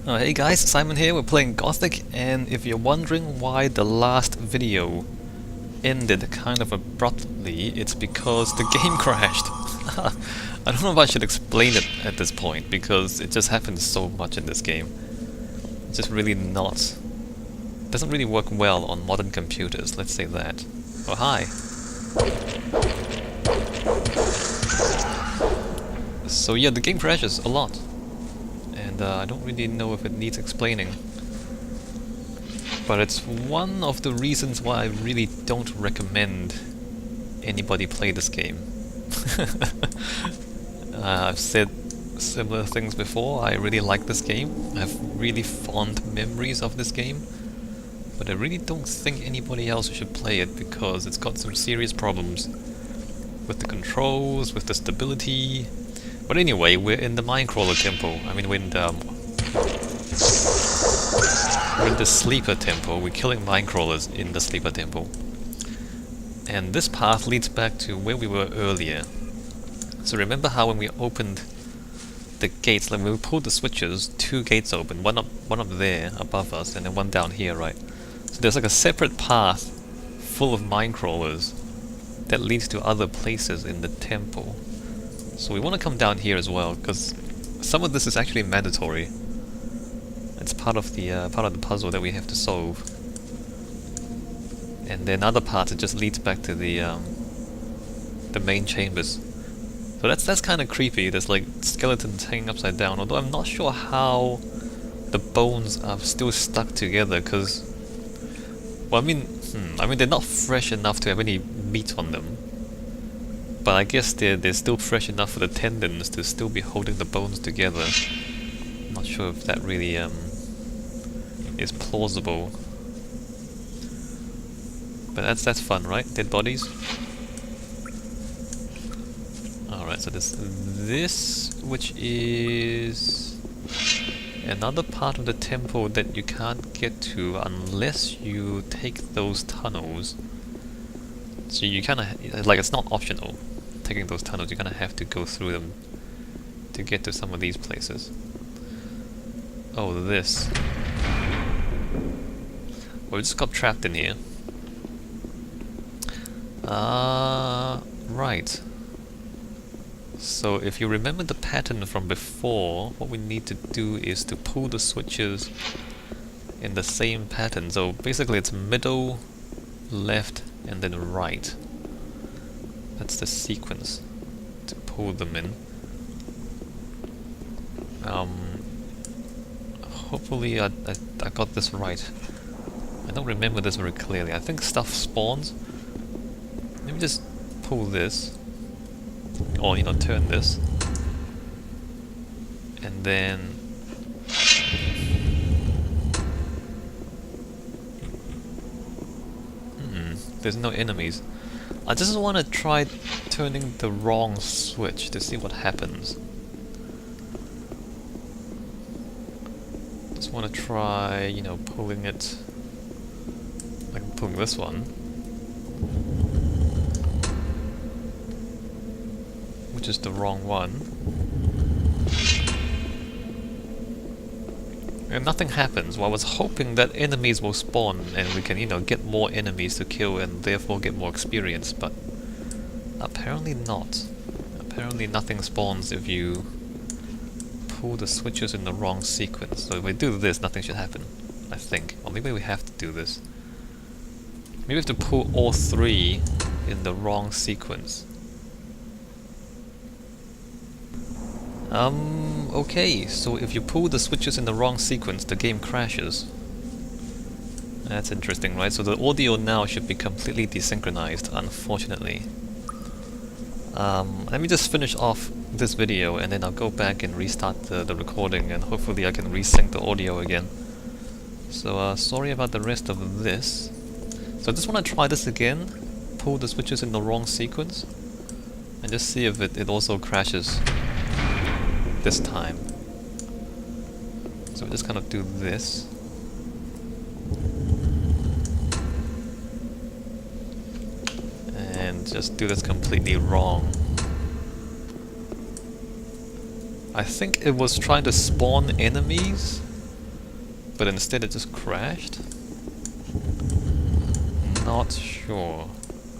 Hey guys, Simon here, we're playing Gothic, and if you're wondering why the last video ended kind of abruptly, it's because the game crashed. I don't know if I should explain it at this point, because it just happens so much in this game. It's just really not... doesn't really work well on modern computers, let's say that. Oh hi! So yeah, the game crashes a lot. And I don't really know if it needs explaining. But it's one of the reasons why I really don't recommend anybody play this game. I've said similar things before. I really like this game. I have really fond memories of this game. But I really don't think anybody else should play it because it's got some serious problems with the controls, with the stability. But anyway, we're in the Minecrawler temple. I mean, we're in the Sleeper temple. We're killing Minecrawlers in the Sleeper temple. And this path leads back to where we were earlier. So remember how when we opened the gates, like when we pulled the switches, two gates open, one up there above us, and then one down here, right? So there's like a separate path full of Minecrawlers that leads to other places in the temple. So we want to come down here as well, because some of this is actually mandatory. It's part of the puzzle that we have to solve. And then other parts, it just leads back to the main chambers. So that's kind of creepy. There's like skeletons hanging upside down. Although I'm not sure how the bones are still stuck together. Because, well, I mean they're not fresh enough to have any meat on them. But I guess they're still fresh enough for the tendons to still be holding the bones together. I'm not sure if that really is plausible. But that's fun, right? Dead bodies. Alright, so there's this, which is another part of the temple that you can't get to unless you take those tunnels. So you kinda, like, it's not optional. Taking those tunnels, you kind of have to go through them to get to some of these places. Oh, this. Well, we just got trapped in here. Right. So if you remember the pattern from before, what we need to do is to pull the switches in the same pattern. So basically it's middle, left, and then right. That's the sequence to pull them in. Hopefully I got this right. I don't remember this very clearly. I think stuff spawns. Let me just pull this. Or, turn this. And then... there's no enemies. I just want to try turning the wrong switch to see what happens. Just want to try, pulling it... like pulling this one. Which is the wrong one. And nothing happens. Well, I was hoping that enemies will spawn and we can, get more enemies to kill and therefore get more experience, but apparently not. Apparently nothing spawns if you pull the switches in the wrong sequence. So if we do this, nothing should happen, I think. Or maybe we have to do this. Maybe we have to pull all three in the wrong sequence. Okay, so if you pull the switches in the wrong sequence, the game crashes. That's interesting, right? So the audio now should be completely desynchronized, unfortunately. Let me just finish off this video and then I'll go back and restart the recording and hopefully I can resync the audio again. So sorry about the rest of this. So I just want to try this again, pull the switches in the wrong sequence, and just see if it also crashes this time. So we just kind of do this. And just do this completely wrong. I think it was trying to spawn enemies but instead it just crashed? Not sure.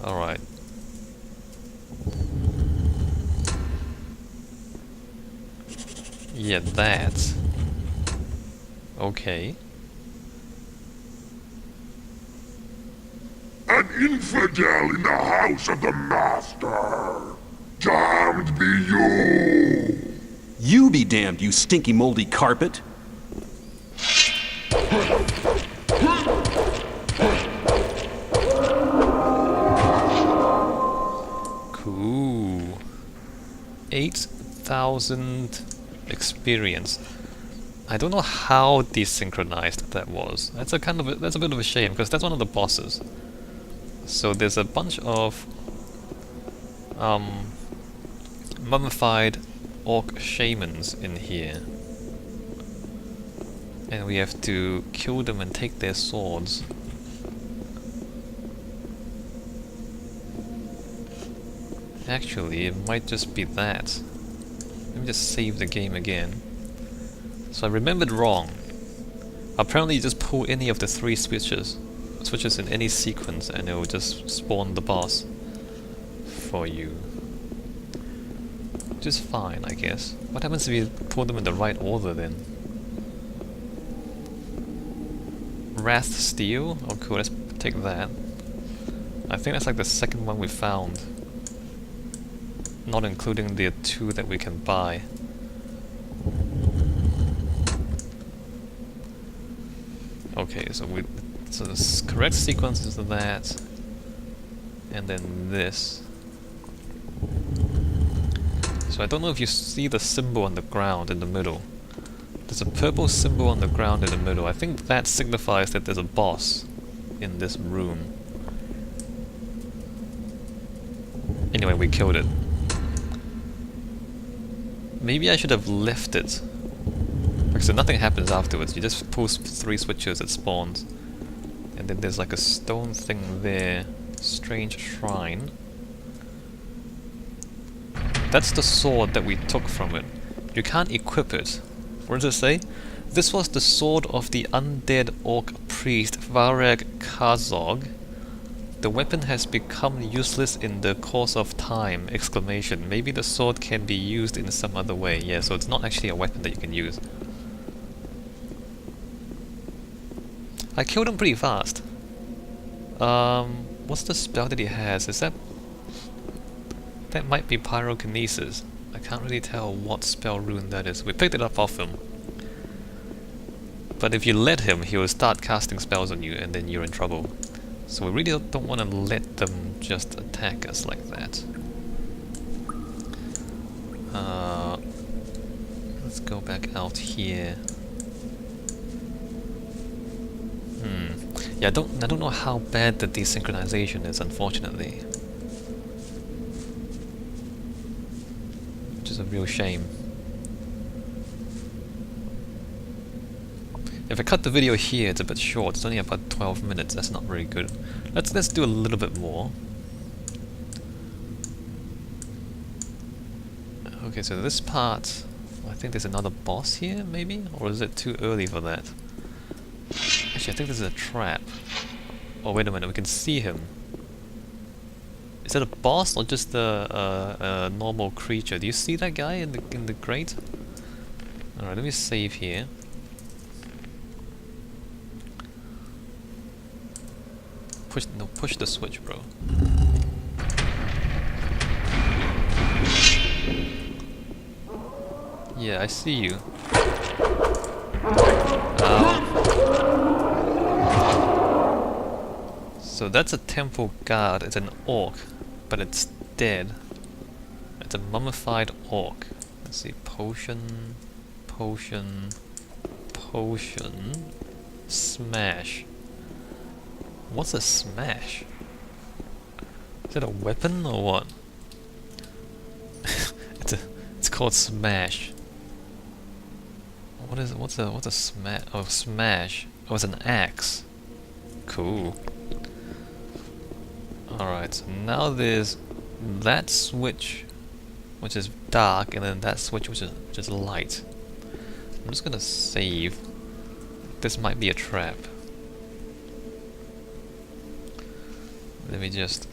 Alright. Yeah, that. Okay. An infidel in the house of the Master! Damned be you! You be damned, you stinky moldy carpet! Cool. 8,000 experience. I don't know how desynchronized that was. That's a bit of a shame because that's one of the bosses. So there's a bunch of mummified orc shamans in here, and we have to kill them and take their swords. Actually, it might just be that. Let me just save the game again. So I remembered wrong. Apparently you just pull any of the 3 switches in any sequence and it will just spawn the boss for you. Which is fine, I guess. What happens if you pull them in the right order then? Wrath Steel? Oh cool, let's take that. I think that's like the second one we found. Not including the 2 that we can buy. Okay, so the correct sequence is that, and then this. So I don't know if you see the symbol on the ground in the middle. There's a purple symbol on the ground in the middle. I think that signifies that there's a boss in this room. Anyway, we killed it. Maybe I should have left it. So nothing happens afterwards, you just pull 3 switches, it spawns. And then there's like a stone thing there. Strange shrine. That's the sword that we took from it. You can't equip it. What does it say? This was the sword of the undead orc priest Varag Kazog. The weapon has become useless in the course of time! Exclamation. Maybe the sword can be used in some other way. Yeah, so it's not actually a weapon that you can use. I killed him pretty fast. What's the spell that he has? Is that... That might be pyrokinesis. I can't really tell what spell rune that is. We picked it up off him. But if you let him, he will start casting spells on you and then you're in trouble. So we really don't want to let them just attack us like that. Let's go back out here. Yeah, I don't know how bad the desynchronization is, unfortunately. Which is a real shame. If I cut the video here, it's a bit short. It's only about 12 minutes. That's not very good. Let's do a little bit more. Okay, so this part, I think there's another boss here, maybe? Or is it too early for that? Actually, I think this is a trap. Oh, wait a minute, we can see him. Is that a boss or just a normal creature? Do you see that guy in the grate? Alright, let me save here. Push the switch, bro. Yeah, I see you. So that's a temple guard. It's an orc, but it's dead. It's a mummified orc. Let's see, potion, potion, potion, smash. What's a smash? Is it a weapon or what? It's called smash. What is it? What's a smash? Oh, smash. Oh, it's an axe. Cool. Alright, so now there's that switch, which is dark, and then that switch which is light. I'm just gonna save. this might be a trap. Let me just